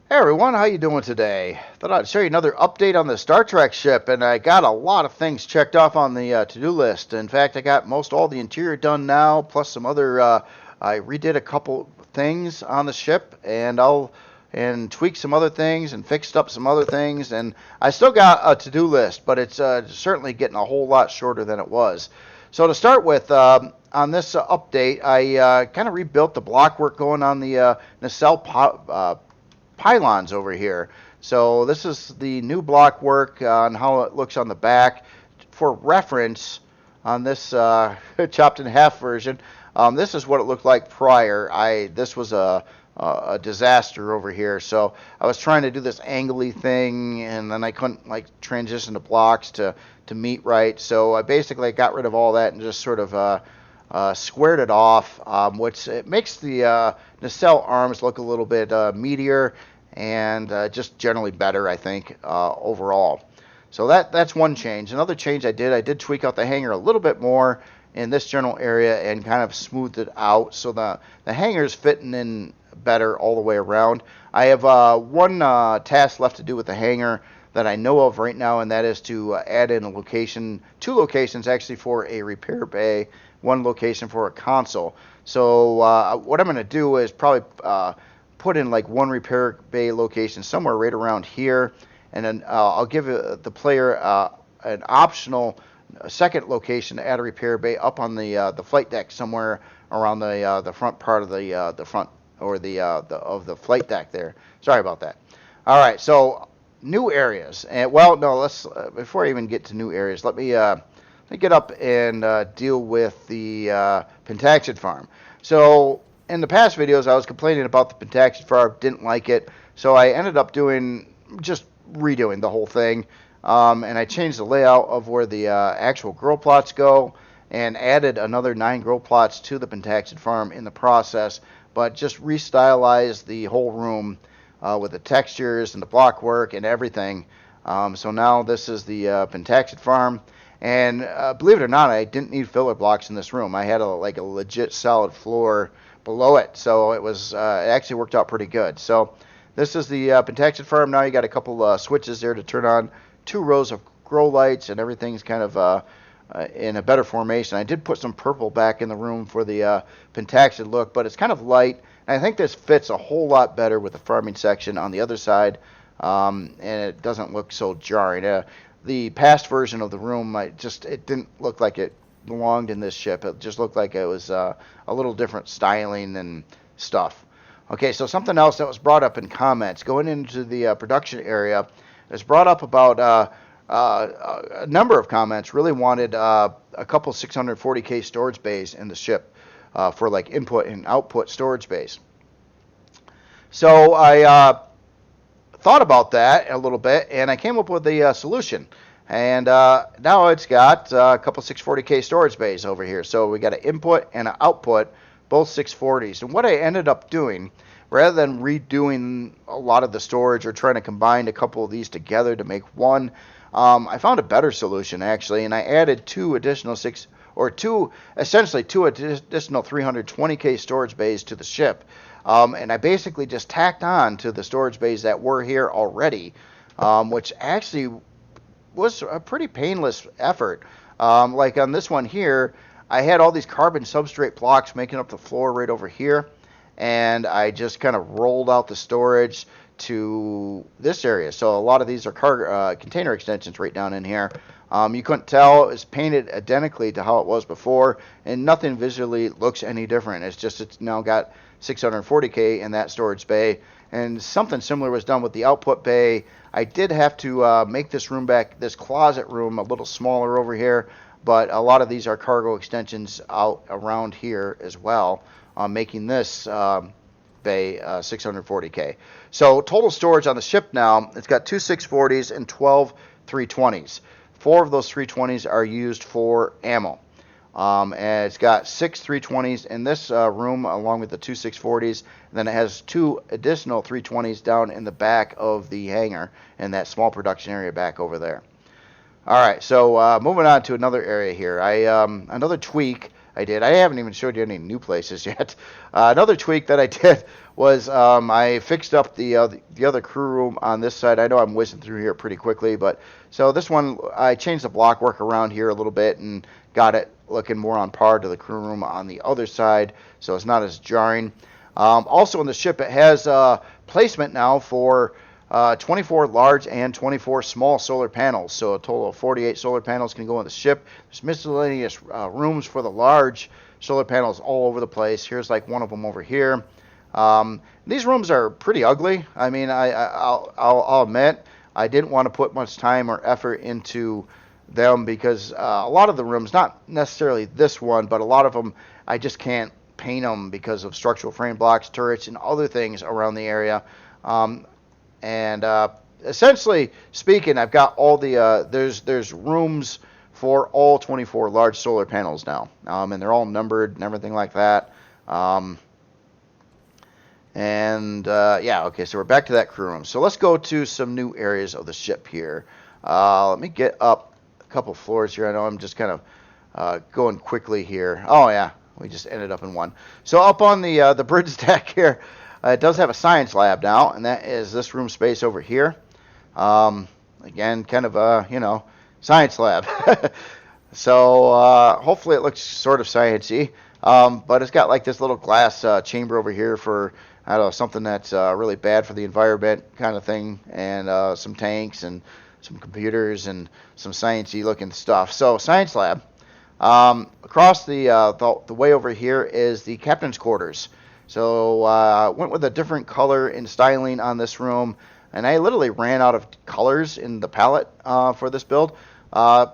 Hey everyone, how you doing today? Thought I'd show you another update on the Star Trek ship, and I got a lot of things checked off on the to-do list. In fact, I got most all the interior done now, plus some other. I redid a couple things on the ship, and I'll and tweaked some other things and fixed up some other things, and I still got a to-do list, but it's certainly getting a whole lot shorter than it was. So to start with, on this update, I kind of rebuilt the block work going on the nacelle pylons over here. So this is the new block work on how it looks on the back. For reference, on this chopped in half version, this is what it looked like prior. This was a disaster over here. So I was trying to do this angly thing, and then I couldn't like transition the blocks to meet right. So I basically got rid of all that and just sort of squared it off, which it makes the nacelle arms look a little bit meatier and just generally better, I think, overall. So that's one change. Another change I did tweak out the hangar a little bit more in this general area and kind of smoothed it out so the hangar's fitting in better all the way around. I have one task left to do with the hangar that I know of right now, and that is to add in a location, two locations actually for a repair bay, one location for a console. So what I'm going to do is probably put in like one repair bay location somewhere right around here, and then I'll give the player an optional second location to add a repair bay up on the flight deck somewhere around the front part of the front or the flight deck there. Sorry about that. All right, so new areas, and well, no, let's before I even get to new areas, let me get up and deal with the Pentaxid farm. So in the past videos, I was complaining about the Pentaxid farm, didn't like it, so I ended up doing just redoing the whole thing, and I changed the layout of where the actual grow plots go, and added another 9 grow plots to the Pentaxid farm in the process, but just restylized the whole room with the textures and the block work and everything. So now this is the Pentaxid farm. And believe it or not, I didn't need filler blocks in this room. I had a legit solid floor below it, so it actually worked out pretty good. So this is the Pentaxid farm. Now you got a couple switches there to turn on 2 rows of grow lights, and everything's kind of in a better formation. I did put some purple back in the room for the Pentaxid look, but it's kind of light. And I think this fits a whole lot better with the farming section on the other side, and it doesn't look so jarring. The past version of the room, it didn't look like it belonged in this ship. It just looked like it was a little different styling and stuff. Okay, so something else that was brought up in comments going into the production area, it was brought up about a number of comments really wanted a couple 640K storage bays in the ship for like input and output storage bays. So I thought about that a little bit, and I came up with a solution. And now it's got a couple 640K storage bays over here. So we got an input and an output, both 640s. And what I ended up doing, rather than redoing a lot of the storage or trying to combine a couple of these together to make one, I found a better solution actually, and I added essentially two additional 320K storage bays to the ship. And I basically just tacked on to the storage bays that were here already, which actually was a pretty painless effort. Like on this one here, I had all these carbon substrate blocks making up the floor right over here, and I just kind of rolled out the storage to this area. So a lot of these are container extensions right down in here. You couldn't tell. It was painted identically to how it was before, and nothing visually looks any different. It's now got 640K in that storage bay, and something similar was done with the output bay. I did have to make this closet room, a little smaller over here, but a lot of these are cargo extensions out around here as well, making this bay 640K. So total storage on the ship now, it's got 2 640s and 12 320s. 4 of those 320s are used for ammo. And it's got 6 320s in this room along with the 2 640s. And then it has 2 additional 320s down in the back of the hangar in that small production area back over there. All right, so moving on to another area here. Another tweak. I did. I haven't even showed you any new places yet. Another tweak that I did was I fixed up the other crew room on this side. I know I'm whizzing through here pretty quickly, but so this one I changed the block work around here a little bit and got it looking more on par to the crew room on the other side, so it's not as jarring. Also in the ship, it has placement now for 24 large and 24 small solar panels. So a total of 48 solar panels can go on the ship. There's miscellaneous rooms for the large solar panels all over the place. Here's like one of them over here. These rooms are pretty ugly. I mean, I'll admit I didn't want to put much time or effort into them because a lot of the rooms, not necessarily this one, but a lot of them, I just can't paint them because of structural frame blocks, turrets, and other things around the area. Essentially speaking, I've got all the there's rooms for all 24 large solar panels now, and they're all numbered and everything like that. Yeah, okay, so we're back to that crew room. So let's go to some new areas of the ship here. Let me get up a couple floors here. I know I'm just kind of going quickly here. Oh yeah, we just ended up in one. So up on the bridge deck here, it does have a science lab now, and that is this room space over here. Again, kind of a, science lab. So hopefully it looks sort of sciencey. But it's got like this little glass chamber over here for, I don't know, something that's really bad for the environment kind of thing, and some tanks and some computers and some sciencey looking stuff. So science lab. Across the way over here is the captain's quarters. So went with a different color and styling on this room, and I literally ran out of colors in the palette for this build. So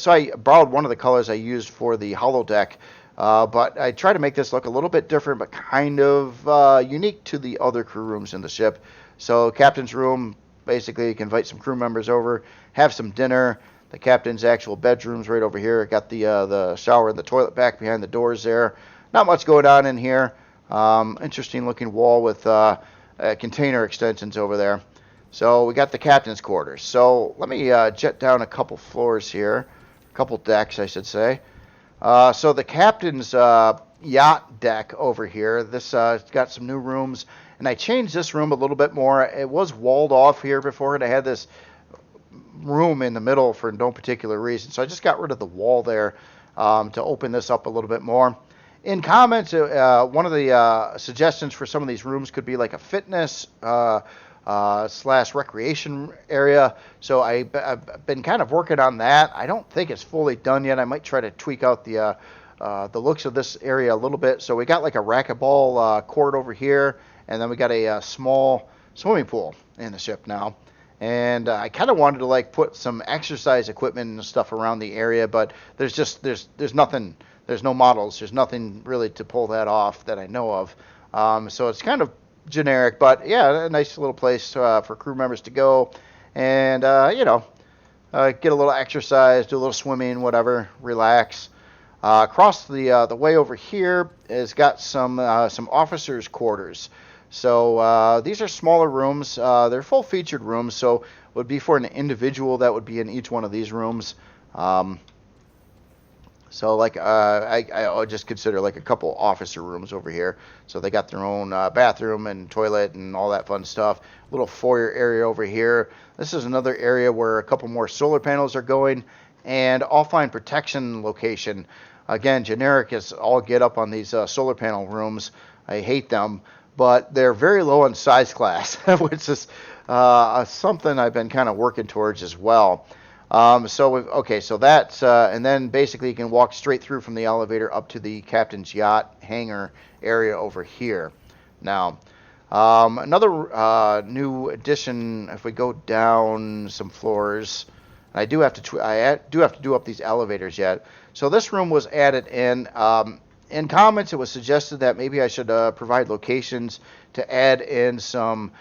I borrowed one of the colors I used for the holodeck, but I tried to make this look a little bit different, but kind of unique to the other crew rooms in the ship. So captain's room, basically you can invite some crew members over, have some dinner. The captain's actual bedroom's right over here. Got the shower and the toilet back behind the doors there. Not much going on in here. Interesting looking wall with container extensions over there. So we got the captain's quarters. So let me jet down a couple floors here. A couple decks, I should say. So the captain's yacht deck over here. This it's got some new rooms. And I changed this room a little bit more. It was walled off here before, and I had this room in the middle for no particular reason. So I just got rid of the wall there to open this up a little bit more. In comments, one of the suggestions for some of these rooms could be like a fitness / recreation area. So I've been kind of working on that. I don't think it's fully done yet. I might try to tweak out the looks of this area a little bit. So we got like a racquetball court over here, and then we got a small swimming pool in the ship now. And I kind of wanted to like put some exercise equipment and stuff around the area, but there's nothing, there's no models, there's nothing really to pull that off that I know of. So it's kind of generic, but yeah, a nice little place for crew members to go and get a little exercise, do a little swimming, whatever, relax. Across the way over here has got some officers' quarters. So these are smaller rooms. They're full-featured rooms, so would be for an individual that would be in each one of these rooms. So like I would just consider like a couple officer rooms over here. So they got their own bathroom and toilet and all that fun stuff. Little foyer area over here. This is another area where a couple more solar panels are going, and offline protection location. Again, generic is all get up on these solar panel rooms. I hate them. But they're very low in size class, which is something I've been kind of working towards as well. So that's, and then basically you can walk straight through from the elevator up to the captain's yacht hangar area over here. Now, another new addition, if we go down some floors, I do have to do up these elevators yet. So this room was added in. In comments, it was suggested that maybe I should provide locations to add in some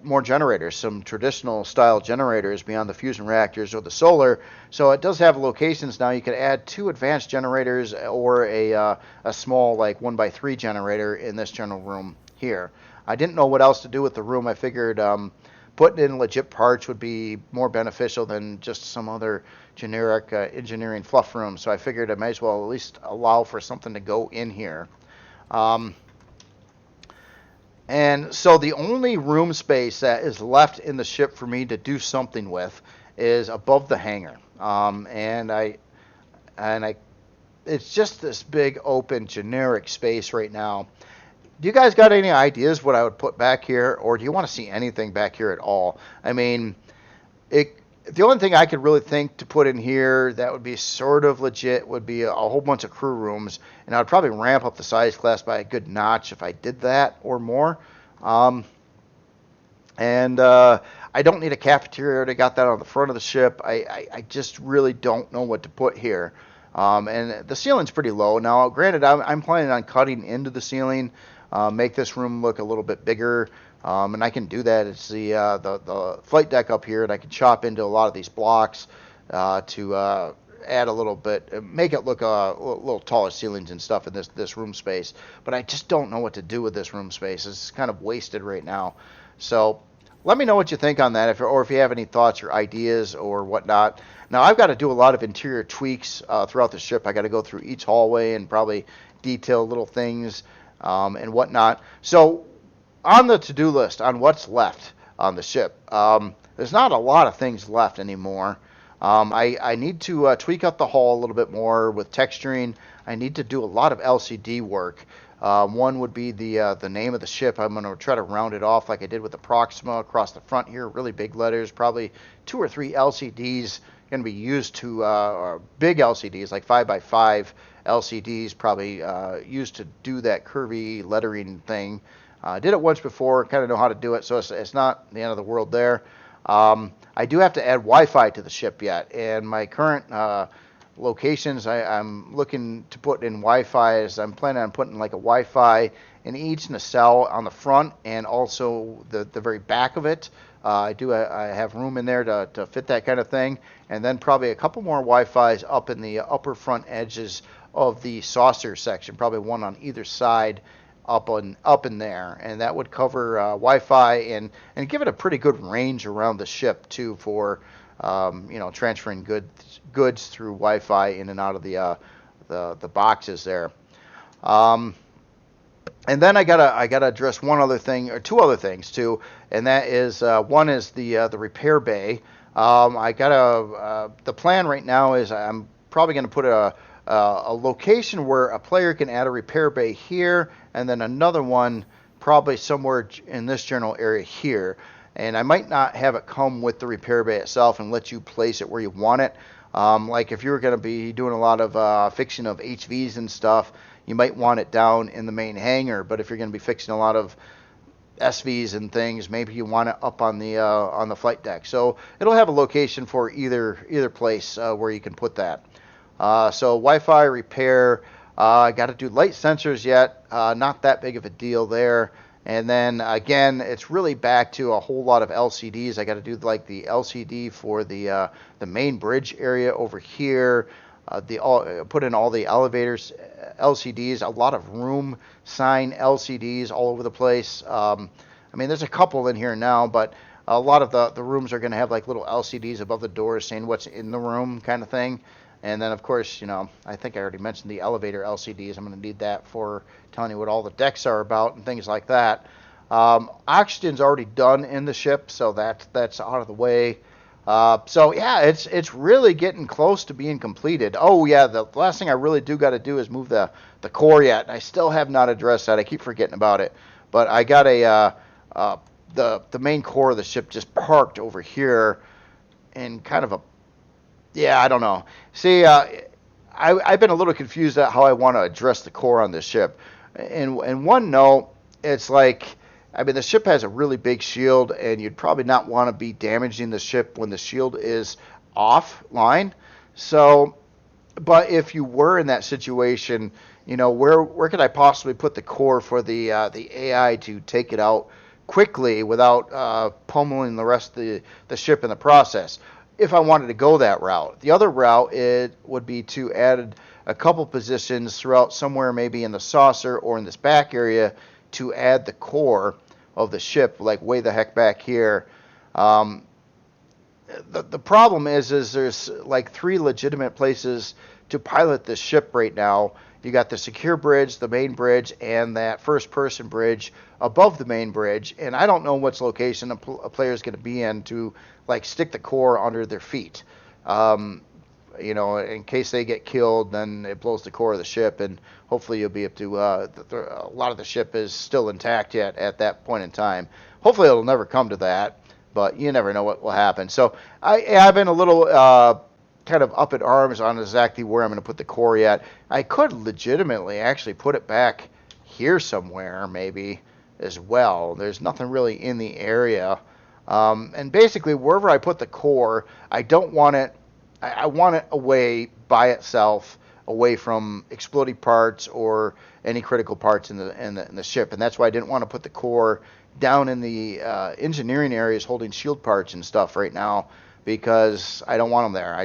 more generators, some traditional style generators beyond the fusion reactors or the solar. So it does have locations now. You could add 2 advanced generators or a small like 1x3 generator in this general room here. I didn't know what else to do with the room. I figured putting in legit parts would be more beneficial than just some other generic engineering fluff room. So I figured I might as well at least allow for something to go in here. Um, and so the only room space that is left in the ship for me to do something with is above the hangar. And I it's just this big open generic space right now. Do you guys got any ideas what I would put back here, or do you want to see anything back here at all? I mean, the only thing I could really think to put in here that would be sort of legit would be a whole bunch of crew rooms, and I'd probably ramp up the size class by a good notch if I did that or more. Um, and I don't need a cafeteria. I already got that on the front of the ship. I just really don't know what to put here. And the ceiling's pretty low. Now, granted, I'm planning on cutting into the ceiling, make this room look a little bit bigger. And I can do that. It's the flight deck up here, and I can chop into a lot of these blocks to add a little bit, make it look a little taller ceilings and stuff in this room space. But I just don't know what to do with this room space. It's kind of wasted right now. So let me know what you think on that, or if you have any thoughts or ideas or whatnot. Now, I've got to do a lot of interior tweaks throughout the ship. I got to go through each hallway and probably detail little things and whatnot. So on the to-do list, on what's left on the ship, there's not a lot of things left anymore. I need to tweak up the hull a little bit more with texturing. I need to do a lot of LCD work. One would be the name of the ship. I'm going to try to round it off like I did with the Proxima across the front here, really big letters, probably 2 or 3 LCDs going to be used to, or big LCDs, like 5x5 LCDs, probably used to do that curvy lettering thing. I did it once before, kind of know how to do it, so it's not the end of the world there. I do have to add Wi-Fi to the ship yet, and my current locations I'm looking to put in Wi-Fi is I'm planning on putting like a Wi-Fi in each nacelle on the front and also the very back of it. I have room in there to fit that kind of thing, and then probably a couple more Wi-Fis up in the upper front edges of the saucer section, probably one on either side up in there, and that would cover Wi-Fi and give it a pretty good range around the ship too for transferring goods through Wi-Fi in and out of the boxes there. And then I gotta address one other thing, or two other things too, and that is one is the repair bay. The plan right now is I'm probably going to put a location where a player can add a repair bay here, and then another one probably somewhere in this general area here. And I might not have it come with the repair bay itself and let you place it where you want it. Like if you were going to be doing a lot of fixing of HVs and stuff, you might want it down in the main hangar. But if you're going to be fixing a lot of SVs and things, maybe you want it up on the flight deck. So it'll have a location for either place where you can put that. So Wi-Fi repair, I got to do light sensors yet. Not that big of a deal there. And then again, it's really back to a whole lot of LCDs. I got to do like the LCD for the main bridge area over here. Put in all the elevators LCDs, a lot of room sign LCDs all over the place. I mean, there's a couple in here now, but a lot of the rooms are going to have like little LCDs above the doors saying what's in the room kind of thing. And then, of course, I think I already mentioned the elevator LCDs. I'm going to need that for telling you what all the decks are about and things like that. Oxygen's already done in the ship, so that's out of the way. So yeah, it's really getting close to being completed. Oh yeah, the last thing I really do got to do is move the core yet. I still have not addressed that. I keep forgetting about it. But I got the main core of the ship just parked over here in kind of a, yeah, I don't know. See, I've been a little confused at how I want to address the core on this ship. In one note, it's like, I mean, the ship has a really big shield, and you'd probably not want to be damaging the ship when the shield is offline. So, but if you were in that situation, where could I possibly put the core for the AI to take it out quickly without pummeling the rest of the ship in the process? If I wanted to go that route. The other route would be to add a couple positions throughout somewhere maybe in the saucer or in this back area to add the core of the ship, like way the heck back here. The problem is there's like 3 legitimate places to pilot this ship right now. You got the secure bridge, the main bridge, and that first person bridge above the main bridge. And I don't know which location a player is going to be in to like stick the core under their feet. You know, in case they get killed, then it blows the core of the ship, and hopefully you'll be able to. A lot of the ship is still intact yet at that point in time. Hopefully it'll never come to that, but you never know what will happen. So I've been a little kind of up in arms on exactly where I'm going to put the core yet. I could legitimately actually put it back here somewhere, maybe as well. There's nothing really in the area, and basically wherever I put the core, I don't want it. I want it away by itself, away from exploding parts or any critical parts in the ship, and that's why I didn't want to put the core down in the engineering areas holding shield parts and stuff right now, because I don't want them there. I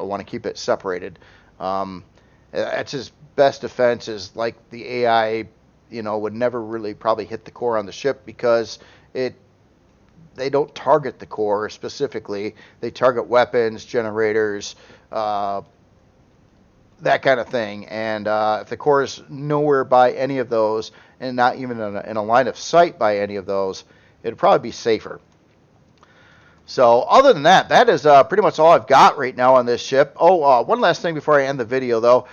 want to keep it separated. That's his best defense, is like the AI, you know, would never really probably hit the core on the ship because they don't target the core specifically. They target weapons, generators, that kind of thing. And if the core is nowhere by any of those, and not even in a line of sight by any of those, it'd probably be safer. So other than that, that is pretty much all I've got right now on this ship. Oh, one last thing before I end the video, though.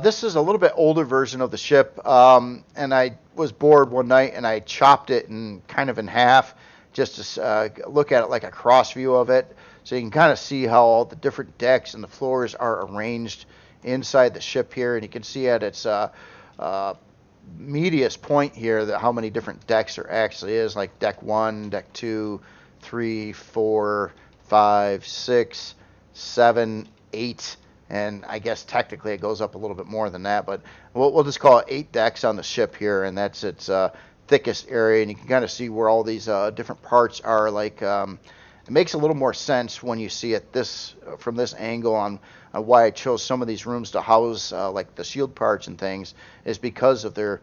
This is a little bit older version of the ship, and I was bored one night, and I chopped it in half, just to look at it like a cross view of it, so you can kind of see how all the different decks and the floors are arranged inside the ship here. And you can see at its medius point here that how many different decks there actually is, like deck 1, deck 2, 3, 4, 5, 6, 7, 8, and I guess technically it goes up a little bit more than that, but we'll just call it 8 decks on the ship here, and that's its thickest area. And you can kind of see where all these different parts are. Like it makes a little more sense when you see it from this angle on why I chose some of these rooms to house like the shield parts and things, is because of their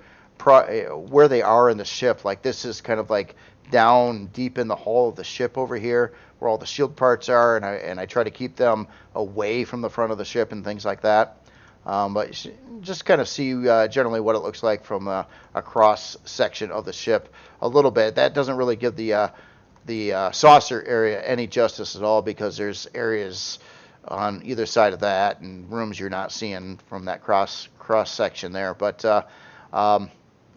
where they are in the ship. Like this is kind of like down deep in the hull of the ship over here where all the shield parts are, and I try to keep them away from the front of the ship and things like that. But just kind of see generally what it looks like from a cross section of the ship a little bit. That doesn't really give the saucer area any justice at all, because there's areas on either side of that and rooms you're not seeing from that cross section there. But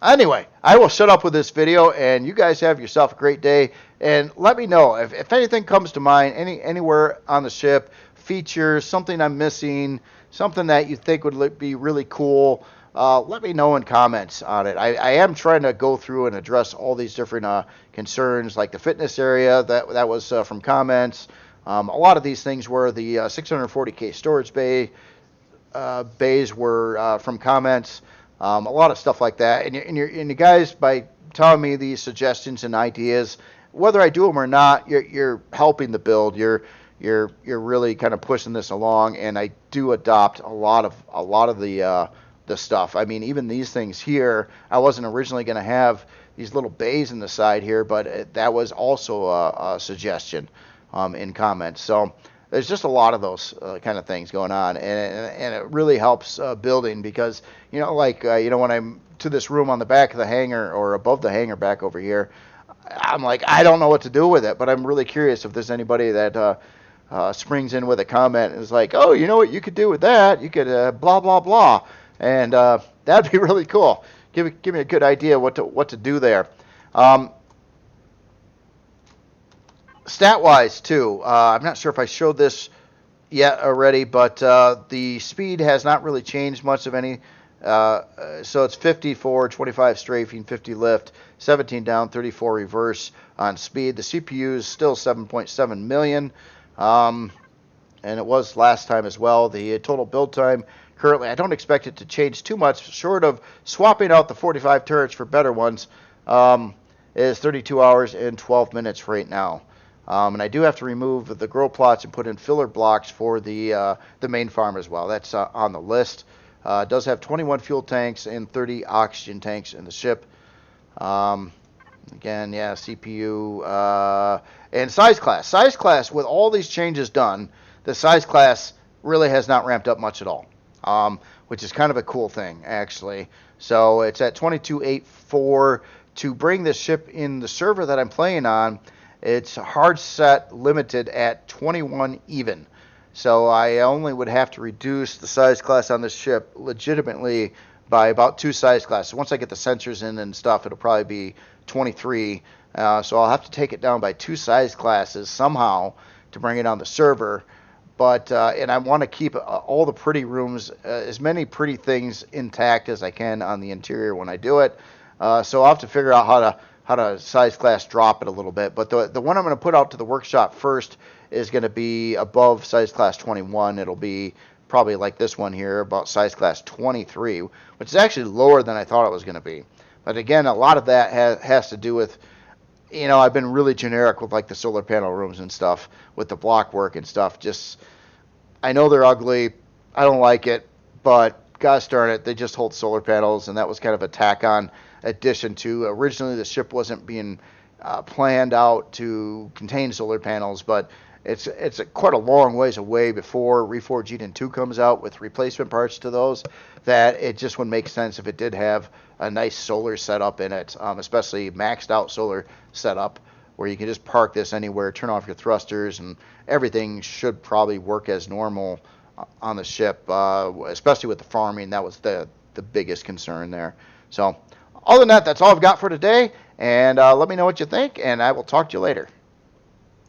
anyway, I will shut up with this video, and you guys have yourself a great day. And let me know if anything comes to mind, anywhere on the ship, features, something I'm missing, something that you think would be really cool. Let me know in comments on it. I am trying to go through and address all these different concerns, like the fitness area that was from comments. A lot of these things were the 640K storage bays were from comments. A lot of stuff like that. And you guys, by telling me these suggestions and ideas, whether I do them or not, you're helping the build. You're really kind of pushing this along, and I do adopt a lot of the stuff. I mean, even these things here, I wasn't originally going to have these little bays in the side here, but that was also a suggestion in comments. So there's just a lot of those kind of things going on, and it really helps building, because like when I'm to this room on the back of the hangar or above the hangar back over here, I'm like, I don't know what to do with it, but I'm really curious if there's anybody that springs in with a comment and is like, oh, you know what you could do with that? You could blah blah blah, and that'd be really cool. Give me a good idea what to do there. Stat-wise, too, I'm not sure if I showed this yet already, but the speed has not really changed much of any. So it's 50 forward, 25 strafing, 50 lift, 17 down, 34 reverse on speed. The CPU is still 7.7 million, and it was last time as well. The total build time currently, I don't expect it to change too much, short of swapping out the 45 turrets for better ones, is 32 hours and 12 minutes right now. And I do have to remove the grow plots and put in filler blocks for the main farm as well. That's on the list. It does have 21 fuel tanks and 30 oxygen tanks in the ship. Again, yeah, CPU and size class. Size class, with all these changes done, the size class really has not ramped up much at all, which is kind of a cool thing, actually. So it's at 2284. To bring this ship in the server that I'm playing on, it's hard set limited at 21 even. So I only would have to reduce the size class on this ship legitimately by about 2 size classes. Once I get the sensors in and stuff, it'll probably be 23. So I'll have to take it down by 2 size classes somehow to bring it on the server. But and I want to keep all the pretty rooms, as many pretty things intact as I can on the interior when I do it. So I'll have to figure out how to size class drop it a little bit. But the one I'm going to put out to the workshop first is going to be above size class 21. It'll be probably like this one here, about size class 23, which is actually lower than I thought it was going to be. But again, a lot of that has to do with, I've been really generic with like the solar panel rooms and stuff, with the block work and stuff. Just, I know they're ugly. I don't like it, but gosh darn it, they just hold solar panels, and that was kind of a tack-on addition to. Originally, the ship wasn't being planned out to contain solar panels, but it's quite a long ways away before Reforged Eden 2 comes out with replacement parts to those, that it just would make sense if it did have a nice solar setup in it, especially maxed out solar setup, where you can just park this anywhere, turn off your thrusters, and everything should probably work as normal on the ship, especially with the farming. That was the biggest concern there. So other than that, that's all I've got for today, and let me know what you think, and I will talk to you later.